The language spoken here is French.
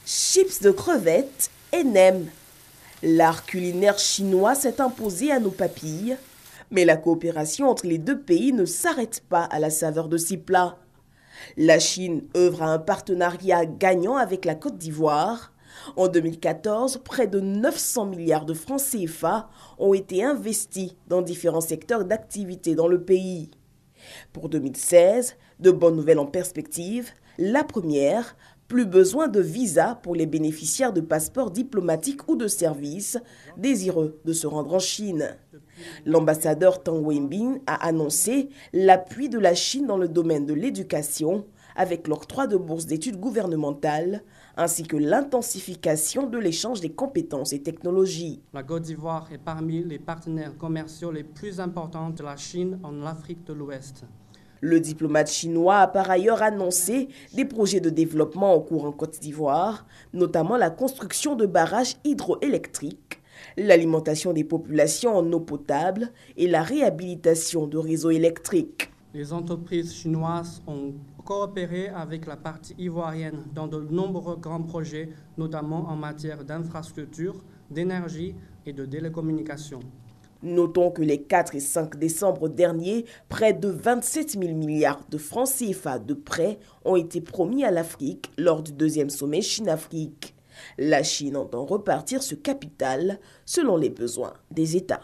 Chips de crevettes et nem. L'art culinaire chinois s'est imposé à nos papilles, mais la coopération entre les deux pays ne s'arrête pas à la saveur de ces plats. La Chine œuvre à un partenariat gagnant avec la Côte d'Ivoire. En 2014, près de 900 milliards de francs CFA ont été investis dans différents secteurs d'activité dans le pays. Pour 2016, de bonnes nouvelles en perspective. La première, plus besoin de visa pour les bénéficiaires de passeports diplomatiques ou de services désireux de se rendre en Chine. L'ambassadeur Tang Wenbin a annoncé l'appui de la Chine dans le domaine de l'éducation avec l'octroi de bourses d'études gouvernementales ainsi que l'intensification de l'échange des compétences et technologies. La Côte d'Ivoire est parmi les partenaires commerciaux les plus importants de la Chine en Afrique de l'Ouest. Le diplomate chinois a par ailleurs annoncé des projets de développement en cours en Côte d'Ivoire, notamment la construction de barrages hydroélectriques, l'alimentation des populations en eau potable et la réhabilitation de réseaux électriques. Les entreprises chinoises ont coopéré avec la partie ivoirienne dans de nombreux grands projets, notamment en matière d'infrastructures, d'énergie et de télécommunications. Notons que les 4 et 5 décembre derniers, près de 27 000 milliards de francs CFA de prêts ont été promis à l'Afrique lors du deuxième sommet Chine-Afrique. La Chine entend repartir ce capital selon les besoins des États.